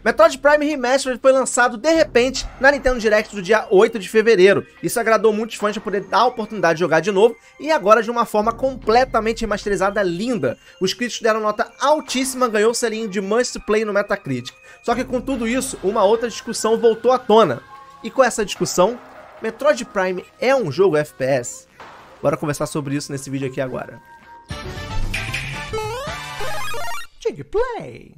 Metroid Prime Remastered foi lançado de repente na Nintendo Direct do dia 8 de fevereiro. Isso agradou muitos fãs para poder dar a oportunidade de jogar de novo e agora de uma forma completamente remasterizada linda. Os críticos deram nota altíssima, ganhou o selinho de Must Play no Metacritic. Só que com tudo isso, uma outra discussão voltou à tona. E com essa discussão, Metroid Prime é um jogo FPS? Bora conversar sobre isso nesse vídeo aqui agora. Digplay.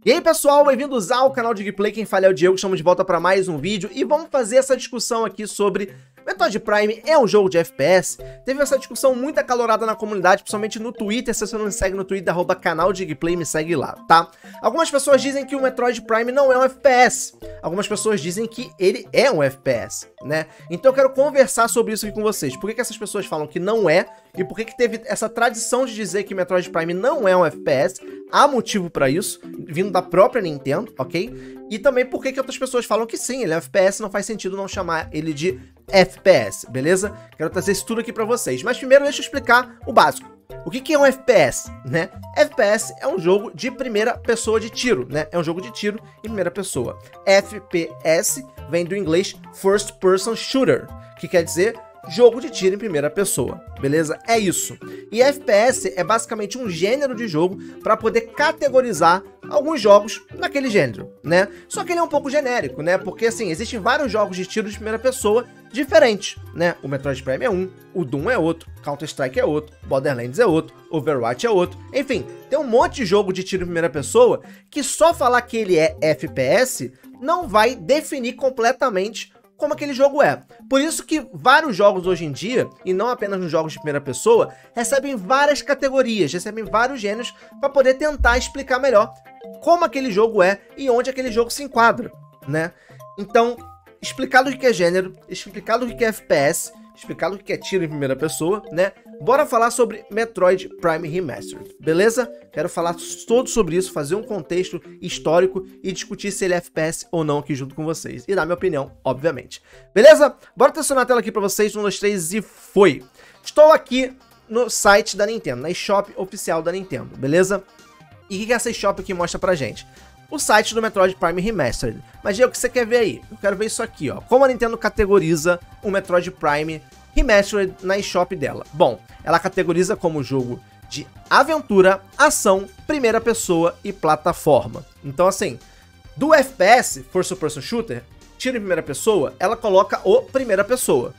E aí pessoal, bem-vindos ao canal Digplay, quem fala é o Diego, estamos de volta para mais um vídeo e vamos fazer essa discussão aqui sobre Metroid Prime é um jogo de FPS? Teve essa discussão muito acalorada na comunidade, principalmente no Twitter. Se você não me segue no Twitter, @canal Digplay, me segue lá, tá? Algumas pessoas dizem que o Metroid Prime não é um FPS. Algumas pessoas dizem que ele é um FPS, né? Então eu quero conversar sobre isso aqui com vocês. Por que essas pessoas falam que não é? E por que teve essa tradição de dizer que Metroid Prime não é um FPS? Há motivo pra isso, vindo da própria Nintendo, ok? E também por que outras pessoas falam que sim, ele é um FPS, não faz sentido não chamar ele de FPS, beleza? Quero trazer isso tudo aqui pra vocês. Mas primeiro deixa eu explicar o básico. O que é um FPS, né? FPS é um jogo de primeira pessoa de tiro, né? É um jogo de tiro em primeira pessoa. FPS vem do inglês First Person Shooter, que quer dizer jogo de tiro em primeira pessoa, beleza? É isso. E FPS é basicamente um gênero de jogo para poder categorizar alguns jogos naquele gênero, né? Só que ele é um pouco genérico, né? Porque assim, existem vários jogos de tiro de primeira pessoa diferentes, né? O Metroid Prime é um, o Doom é outro, Counter-Strike é outro, Borderlands é outro, Overwatch é outro. Enfim, tem um monte de jogo de tiro em primeira pessoa que só falar que ele é FPS não vai definir completamente como aquele jogo é. Por isso que vários jogos hoje em dia, e não apenas nos jogos de primeira pessoa, recebem várias categorias, recebem vários gêneros para poder tentar explicar melhor como aquele jogo é e onde aquele jogo se enquadra, né? Então, explicado o que é gênero, explicado o que é FPS, explicado o que é tiro em primeira pessoa, né? Bora falar sobre Metroid Prime Remastered, beleza? Quero falar todo sobre isso, fazer um contexto histórico e discutir se ele é FPS ou não aqui junto com vocês. E dar minha opinião, obviamente. Beleza? Bora tensionar a tela aqui pra vocês, 1, 2, 3 e foi! Estou aqui no site da Nintendo, na eShop oficial da Nintendo, beleza? E o que essa eShop aqui mostra pra gente? O site do Metroid Prime Remastered. Mas, Diego, o que você quer ver aí? Eu quero ver isso aqui, ó. Como a Nintendo categoriza o Metroid Prime Remastered na eShop dela. Bom, ela categoriza como jogo de aventura, ação, primeira pessoa e plataforma. Então, assim, do FPS, First Person Shooter, tiro em primeira pessoa, ela coloca o primeira pessoa.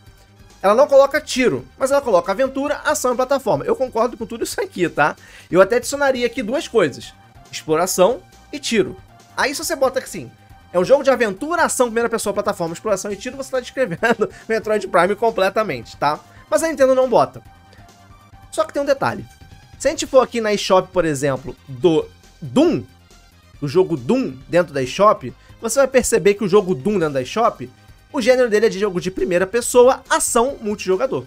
Ela não coloca tiro, mas ela coloca aventura, ação e plataforma. Eu concordo com tudo isso aqui, tá? Eu até adicionaria aqui duas coisas: exploração e tiro. Aí se você bota assim, é um jogo de aventura, ação, primeira pessoa, plataforma, exploração e tiro, você tá descrevendo Metroid Prime completamente, tá? Mas a Nintendo não bota. Só que tem um detalhe. Se a gente for aqui na eShop, por exemplo, do Doom, do jogo Doom dentro da eShop, você vai perceber que o jogo Doom dentro da eShop, o gênero dele é de jogo de primeira pessoa, ação, multijogador.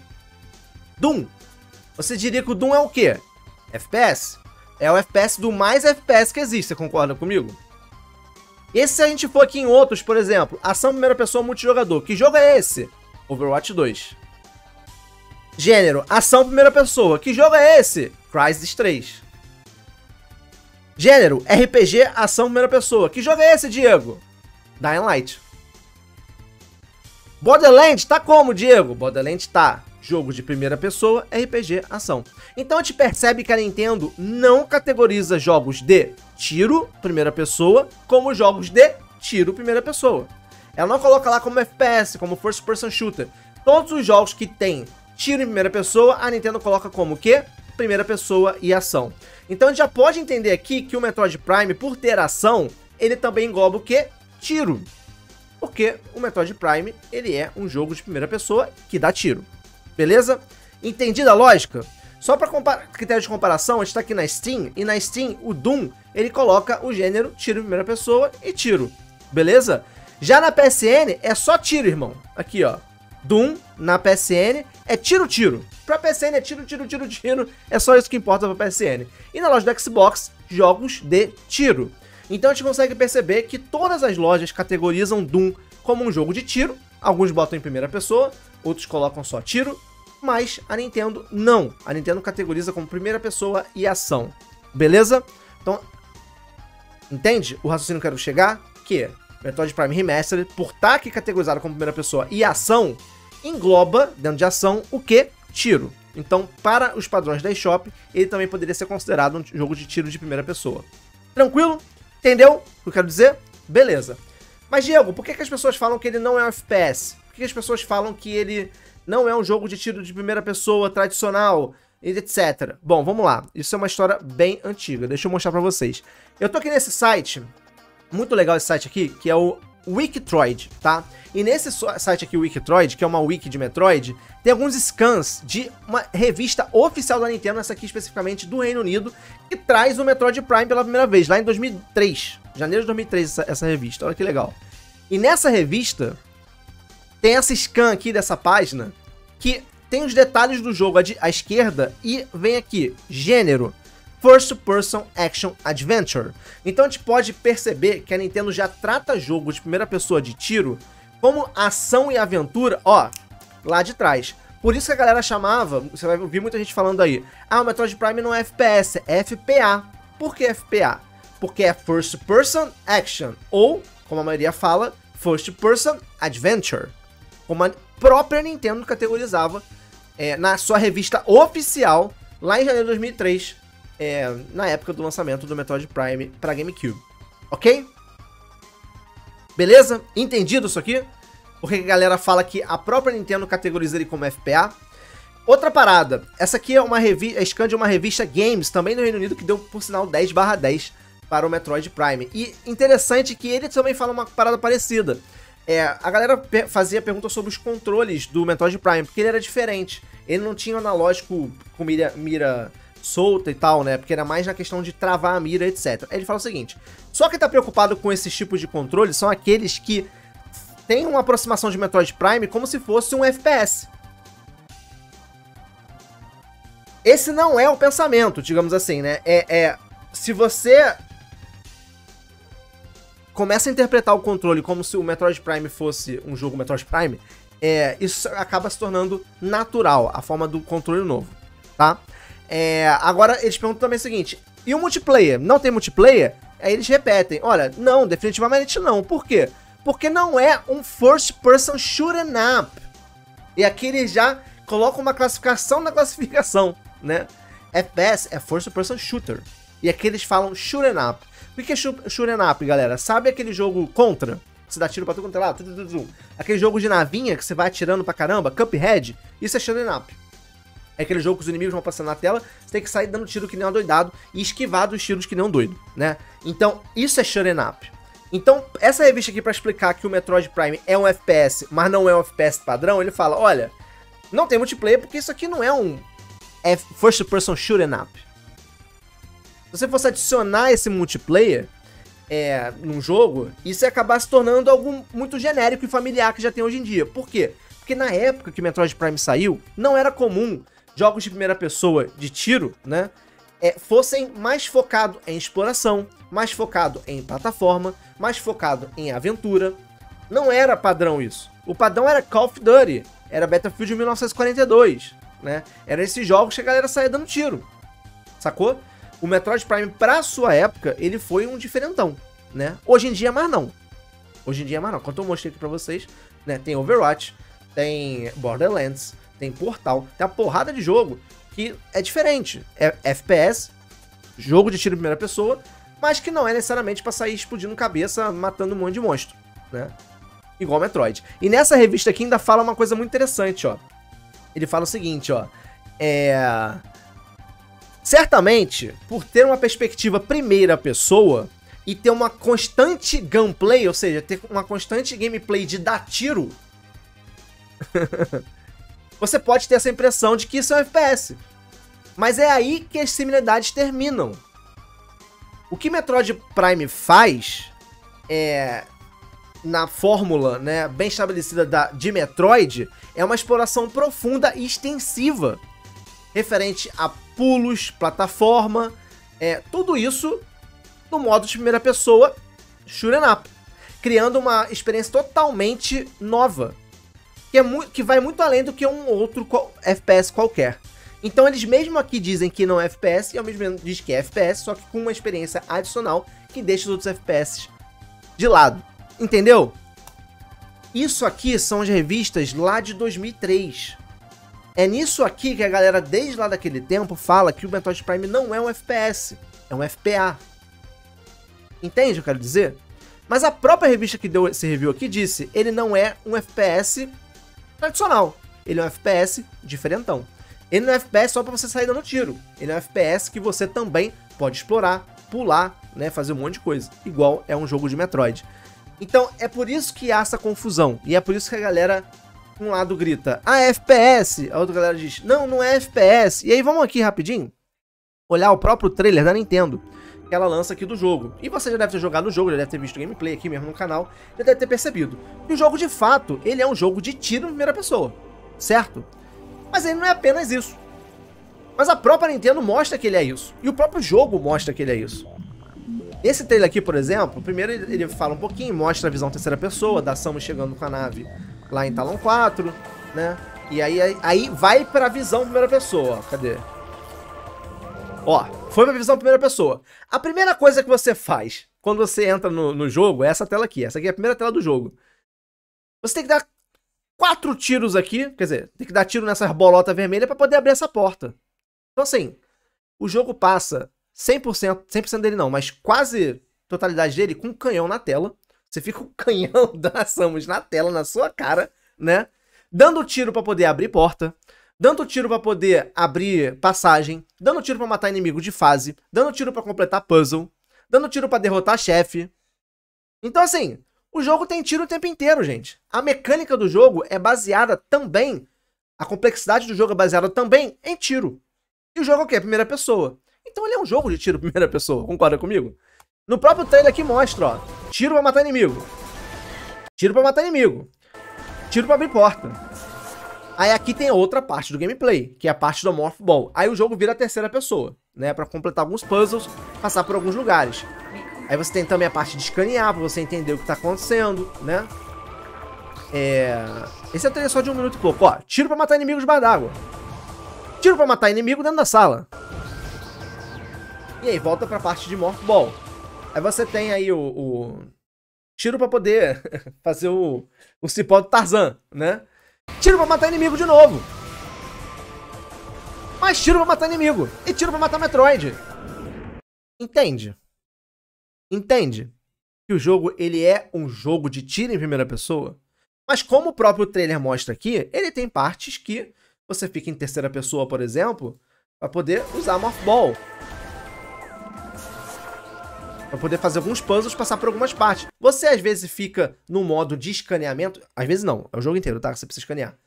Doom. Você diria que o Doom é o quê? FPS? É o FPS do mais FPS que existe, você concorda comigo? E se a gente for aqui em outros, por exemplo, ação primeira pessoa multijogador, que jogo é esse? Overwatch 2. Gênero, ação primeira pessoa, que jogo é esse? Crysis 3. Gênero, RPG, ação primeira pessoa, que jogo é esse, Diego? Dying Light. Borderlands tá como, Diego? Borderlands tá jogo de primeira pessoa, RPG, ação. Então a gente percebe que a Nintendo não categoriza jogos de tiro, primeira pessoa, como jogos de tiro, primeira pessoa. Ela não coloca lá como FPS, como First Person Shooter. Todos os jogos que tem tiro em primeira pessoa, a Nintendo coloca como o quê? Primeira pessoa e ação. Então a gente já pode entender aqui que o Metroid Prime, por ter ação, ele também engloba o quê? Tiro. Porque o Metroid Prime, ele é um jogo de primeira pessoa que dá tiro. Beleza? Entendida a lógica? Só para critério de comparação, a gente tá aqui na Steam, e na Steam, o Doom, ele coloca o gênero tiro em primeira pessoa e tiro. Beleza? Já na PSN, é só tiro, irmão. Aqui, ó. Doom, na PSN, é tiro-tiro. Pra PSN é tiro, tiro, tiro, tiro. É só isso que importa pra PSN. E na loja do Xbox, jogos de tiro. Então a gente consegue perceber que todas as lojas categorizam Doom como um jogo de tiro. Alguns botam em primeira pessoa, outros colocam só tiro. Mas a Nintendo não. A Nintendo categoriza como primeira pessoa e ação. Beleza? Então, Entende o raciocínio que eu quero chegar? Que Metroid Prime Remastered, por estar aqui categorizado como primeira pessoa e ação, engloba, dentro de ação, o que? Tiro. Então, para os padrões da eShop, ele também poderia ser considerado um jogo de tiro de primeira pessoa. Tranquilo? Entendeu o que eu quero dizer? Beleza. Mas, Diego, por que as pessoas falam que ele não é um FPS? Por que as pessoas falam que ele não é um jogo de tiro de primeira pessoa tradicional, etc? Bom, vamos lá. Isso é uma história bem antiga. Deixa eu mostrar pra vocês. Eu tô aqui nesse site, muito legal esse site aqui, que é o Wikitroid, tá? E nesse site aqui, o Wikitroid, que é uma wiki de Metroid, tem alguns scans de uma revista oficial da Nintendo, essa aqui especificamente do Reino Unido, que traz o Metroid Prime pela primeira vez, lá em 2003. Janeiro de 2003, essa revista. Olha que legal. E nessa revista, tem essa scan aqui dessa página, que tem os detalhes do jogo à esquerda, e vem aqui, gênero, First Person Action Adventure. Então a gente pode perceber que a Nintendo já trata jogo de primeira pessoa de tiro como ação e aventura, ó, lá de trás. Por isso que a galera chamava, você vai ouvir muita gente falando aí, ah, o Metroid Prime não é FPS, é FPA. Por que FPA? Porque é First Person Action, ou, como a maioria fala, First Person Adventure. Como a própria Nintendo categorizava na sua revista oficial, lá em janeiro de 2003, na época do lançamento do Metroid Prime para GameCube. Ok? Beleza? Entendido isso aqui? Porque a galera fala que a própria Nintendo categoriza ele como FPA. Outra parada, essa aqui é uma revista, a scan de uma revista Games, também do Reino Unido, que deu, por sinal, 10/10 para o Metroid Prime. E interessante que ele também fala uma parada parecida. A galera fazia perguntas sobre os controles do Metroid Prime, porque ele era diferente. Ele não tinha um analógico com mira solta e tal, né? Porque era mais na questão de travar a mira, etc. Aí ele fala o seguinte: só quem tá preocupado com esses tipos de controle são aqueles que têm uma aproximação de Metroid Prime como se fosse um FPS. Esse não é o pensamento, digamos assim, né? Se você começa a interpretar o controle como se o Metroid Prime fosse um jogo Metroid Prime, isso acaba se tornando natural, a forma do controle novo, tá? Agora, eles perguntam também o seguinte: e o multiplayer? Não tem multiplayer? Aí eles repetem: olha, não, definitivamente não. Por quê? Porque não é um first person shooting up. E aqui eles já colocam uma classificação na classificação, né? FPS é first person shooter. E aqui eles falam shooting up. O que é shooting up, galera? Sabe aquele jogo Contra? Você dá tiro pra tudo quanto é lado? Aquele jogo de navinha que você vai atirando pra caramba? Cuphead? Isso é shooting up. É aquele jogo que os inimigos vão passando na tela, você tem que sair dando tiro que nem um doidado e esquivar dos tiros que nem um doido, né? Então, isso é shooting up. Então, essa revista aqui, pra explicar que o Metroid Prime é um FPS, mas não é um FPS padrão, ele fala: olha, não tem multiplayer porque isso aqui não é um first person shooting up. Se você fosse adicionar esse multiplayer num jogo, isso ia acabar se tornando algo muito genérico e familiar que já tem hoje em dia. Por quê? Porque na época que Metroid Prime saiu, não era comum jogos de primeira pessoa de tiro, né, fossem mais focados em exploração, mais focado em plataforma, mais focado em aventura. Não era padrão isso. O padrão era Call of Duty, era Battlefield 1942, né? Eram esses jogos que a galera saía dando tiro, sacou? O Metroid Prime, pra sua época, ele foi um diferentão, né? Hoje em dia, mais não. Hoje em dia, mais não. Quando eu mostrei aqui pra vocês, né, tem Overwatch, tem Borderlands, tem Portal, tem uma porrada de jogo que é diferente. É FPS, jogo de tiro em primeira pessoa, mas que não é necessariamente pra sair explodindo cabeça, matando um monte de monstro, né? Igual Metroid. E nessa revista aqui ainda fala uma coisa muito interessante, ó. Ele fala o seguinte, ó. Certamente, por ter uma perspectiva primeira pessoa e ter uma constante gameplay, ou seja, ter uma constante gameplay de dar tiro, você pode ter essa impressão de que isso é um FPS. Mas é aí que as similaridades terminam. O que Metroid Prime faz na fórmula, né, bem estabelecida de Metroid, é uma exploração profunda e extensiva referente a pulos, plataforma, tudo isso no modo de primeira pessoa, shooting up, criando uma experiência totalmente nova, que vai muito além do que um outro FPS qualquer. Então eles mesmo aqui dizem que não é FPS, e ao mesmo tempo dizem que é FPS, só que com uma experiência adicional, que deixa os outros FPS de lado. Entendeu? Isso aqui são as revistas lá de 2003. É nisso aqui que a galera, desde lá daquele tempo, fala que o Metroid Prime não é um FPS, é um FPA. Entende o que eu quero dizer? Mas a própria revista que deu esse review aqui disse, ele não é um FPS tradicional, ele é um FPS diferentão. Ele não é um FPS só pra você sair dando tiro, ele é um FPS que você também pode explorar, pular, né, fazer um monte de coisa, igual é um jogo de Metroid. Então é por isso que há essa confusão, e é por isso que a galera, um lado grita, ah, é FPS, a outra galera diz, não, não é FPS. E aí vamos aqui rapidinho, olhar o próprio trailer da Nintendo, que ela lança aqui do jogo. E você já deve ter jogado o jogo, já deve ter visto gameplay aqui mesmo no canal, já deve ter percebido. E o jogo, de fato, ele é um jogo de tiro em primeira pessoa, certo? Mas ele não é apenas isso. Mas a própria Nintendo mostra que ele é isso. E o próprio jogo mostra que ele é isso. Esse trailer aqui, por exemplo, primeiro ele fala um pouquinho, mostra a visão terceira pessoa, da Samus chegando com a nave lá em Talon 4, né? E aí vai pra visão primeira pessoa, cadê? Ó, foi pra visão primeira pessoa. A primeira coisa que você faz quando você entra no jogo é essa tela aqui. Essa aqui é a primeira tela do jogo. Você tem que dar 4 tiros aqui, quer dizer, tem que dar tiro nessas bolotas vermelhas pra poder abrir essa porta. Então assim, o jogo passa 100% dele não, mas quase totalidade dele com um canhão na tela. Você fica com o canhão da Samus na tela, na sua cara, né? Dando tiro pra poder abrir porta. Dando tiro pra poder abrir passagem, dando tiro pra matar inimigo de fase, dando tiro pra completar puzzle, dando tiro pra derrotar chefe. Então assim, o jogo tem tiro o tempo inteiro, gente. A mecânica do jogo é baseada também, a complexidade do jogo é baseada também em tiro. E o jogo é o quê? Primeira pessoa. Então ele é um jogo de tiro primeira pessoa, concorda comigo? No próprio trailer aqui mostra, ó, tiro pra matar inimigo, tiro pra matar inimigo, tiro pra abrir porta. Aí aqui tem outra parte do gameplay, que é a parte do Morph Ball. Aí o jogo vira a terceira pessoa, né? Pra completar alguns puzzles, passar por alguns lugares. Aí você tem também a parte de escanear, pra você entender o que tá acontecendo, né? Esse é o trailer só de 1 minuto e pouco. Ó, tiro pra matar inimigos debaixo d'água. Tiro pra matar inimigo dentro da sala. E aí volta pra parte de Morph Ball. Aí você tem aí o tiro pra poder fazer o cipó do Tarzan, né? Tiro pra matar inimigo de novo. Mais tiro pra matar inimigo. E tiro pra matar Metroid. Entende? Entende? Que o jogo, ele é um jogo de tiro em primeira pessoa. Mas como o próprio trailer mostra aqui, ele tem partes que você fica em terceira pessoa, por exemplo, pra poder usar Morph Ball. Pra poder fazer alguns puzzles, passar por algumas partes. Você às vezes fica no modo de escaneamento. Às vezes não, é o jogo inteiro, tá? Você precisa escanear.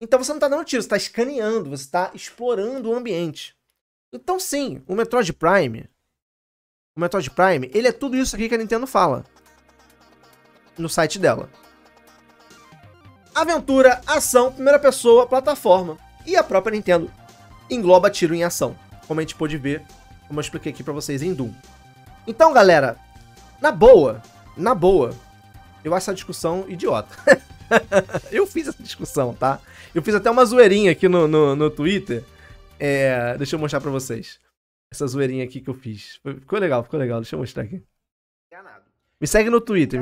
Então você não tá dando tiro, você tá escaneando, você tá explorando o ambiente. Então sim, o Metroid Prime, ele é tudo isso aqui que a Nintendo fala no site dela. Aventura, ação, primeira pessoa, plataforma. E a própria Nintendo engloba tiro em ação, como a gente pôde ver, como eu expliquei aqui pra vocês em Doom. Então, galera, na boa, eu acho essa discussão idiota. Eu fiz essa discussão, tá? Eu fiz até uma zoeirinha aqui no Twitter. Deixa eu mostrar pra vocês. Essa zoeirinha aqui que eu fiz. Ficou legal. Deixa eu mostrar aqui. Me segue no Twitter,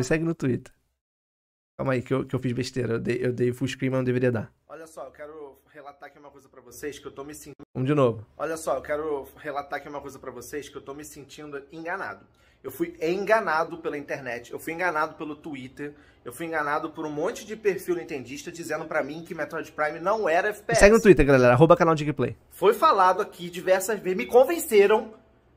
Calma aí, que eu fiz besteira. Eu dei full screen, mas não deveria dar. Olha só, eu quero relatar aqui uma coisa pra vocês que eu tô me sentindo... Vamos de novo. Olha só, eu quero relatar aqui uma coisa pra vocês que eu tô me sentindo enganado. Eu fui enganado pela internet, eu fui enganado pelo Twitter, eu fui enganado por um monte de perfil nintendista dizendo pra mim que Metroid Prime não era FPS. Segue no Twitter, galera, @canal Digplay. Foi falado aqui diversas vezes, me convenceram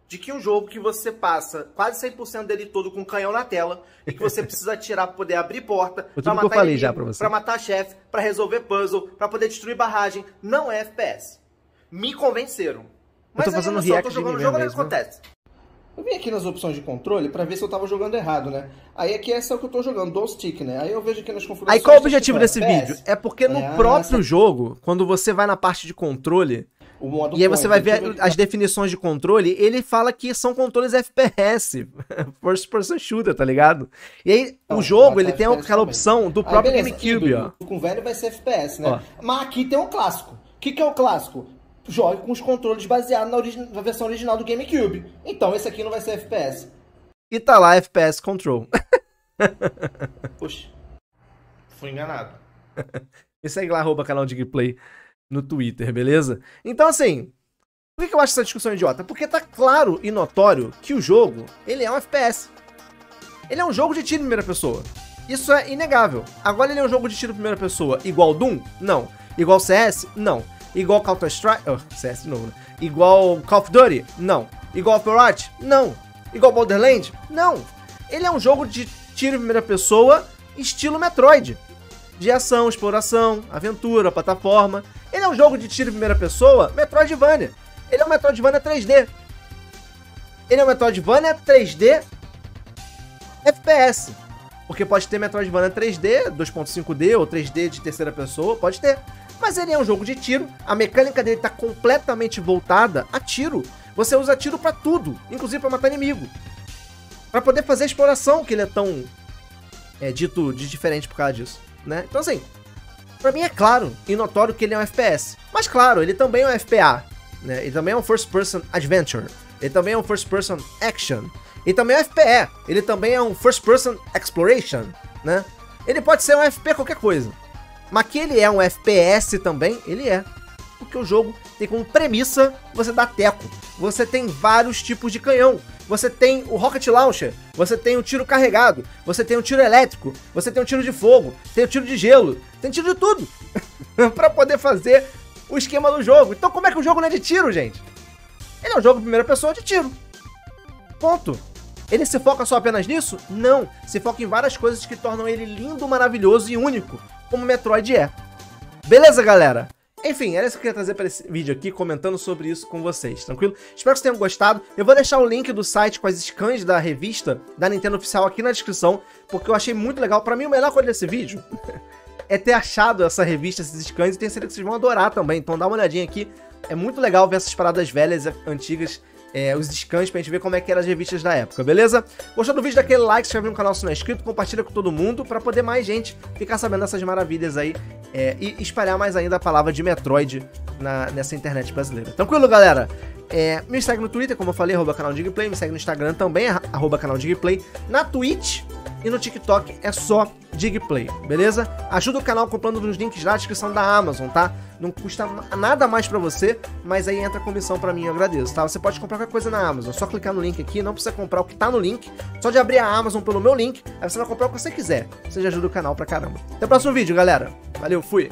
de que um jogo que você passa quase 100% dele todo com um canhão na tela e que você precisa atirar pra poder abrir porta, pra matar inimigo, já pra matar chefe, pra resolver puzzle, pra poder destruir barragem, não é FPS. Me convenceram. Mas eu tô fazendo react de nível mesmo. Acontece. Eu vim aqui nas opções de controle pra ver se eu tava jogando errado, né? Aí aqui essa é o que eu tô jogando, Dual Stick, né? Aí eu vejo aqui nas configurações... Aí qual é o objetivo desse vídeo? É porque no próprio jogo, quando você vai na parte de controle... E aí você vai ver as definições de controle, ele fala que são controles FPS, First Person Shooter, tá ligado? E aí o jogo, ele tem aquela opção do próprio GameCube, ó. Com o velho vai ser FPS, né? Ó. Mas aqui tem um clássico. O que é o clássico? Jogue com os controles baseados na versão original do GameCube. Então esse aqui não vai ser FPS. e tá lá FPS Control. Poxa, fui enganado. Me segue lá, @canal Digplay no Twitter, beleza? Então, assim, por que eu acho essa discussão idiota? Porque tá claro e notório que o jogo, ele é um FPS. Ele é um jogo de tiro em primeira pessoa. Isso é inegável. Agora ele é um jogo de tiro em primeira pessoa igual Doom? Não. Igual CS? Não. Igual Counter-Strike? Oh, CS de novo, né? Igual Call of Duty? Não. Igual Overwatch? Não. Igual Borderlands? Não. Ele é um jogo de tiro em primeira pessoa estilo Metroid. De ação, exploração, aventura, plataforma. Ele é um jogo de tiro em primeira pessoa Metroidvania. Ele é um Metroidvania 3D. Ele é um Metroidvania 3D FPS. Porque pode ter Metroidvania 3D, 2.5D ou 3D de terceira pessoa, pode ter. Mas ele é um jogo de tiro, a mecânica dele tá completamente voltada a tiro. Você usa tiro pra tudo, inclusive pra matar inimigo. Pra poder fazer a exploração, que ele é tão dito de diferente por causa disso, né? Então assim, pra mim é claro e notório que ele é um FPS. Mas claro, ele também é um FPA, né? Ele também é um First Person Adventure. Ele também é um First Person Action. Ele também é um FPE, ele também é um First Person Exploration, né? Ele pode ser um FP qualquer coisa. Mas que ele é um FPS também, ele é. Porque o jogo tem como premissa você dar teco. Você tem vários tipos de canhão. Você tem o Rocket Launcher, você tem o tiro carregado, você tem o tiro elétrico, você tem o tiro de fogo, tem o tiro de gelo, tem tiro de tudo. Pra poder fazer o esquema do jogo. Então como é que o jogo não é de tiro, gente? Ele é um jogo de primeira pessoa de tiro. Ponto. Ele se foca só apenas nisso? Não. Se foca em várias coisas que tornam ele lindo, maravilhoso e único, como o Metroid é. Beleza, galera? Enfim, era isso que eu queria trazer para esse vídeo aqui, comentando sobre isso com vocês, tranquilo? Espero que vocês tenham gostado. Eu vou deixar o link do site com as scans da revista da Nintendo Oficial aqui na descrição, porque eu achei muito legal. Pra mim, a melhor coisa desse vídeo é ter achado essa revista, esses scans, e tenho certeza que vocês vão adorar também. Então dá uma olhadinha aqui. É muito legal ver essas paradas velhas, antigas, os scans, pra gente ver como é que eram as revistas da época, beleza? Gostou do vídeo? Daquele like, se inscreve no canal se não é inscrito, compartilha com todo mundo pra poder mais gente ficar sabendo dessas maravilhas aí e espalhar mais ainda a palavra de Metroid nessa internet brasileira. Tranquilo, galera? Me segue no Twitter, como eu falei, @canal Digplay, me segue no Instagram também, @canal Digplay, na Twitch e no TikTok é só Digplay, beleza? Ajuda o canal comprando nos links na descrição da Amazon, tá? Não custa nada mais pra você, mas aí entra a comissão pra mim, eu agradeço, tá? Você pode comprar qualquer coisa na Amazon, só clicar no link aqui, não precisa comprar o que tá no link, só de abrir a Amazon pelo meu link, aí você vai comprar o que você quiser. Você já ajuda o canal pra caramba. Até o próximo vídeo, galera. Valeu, fui!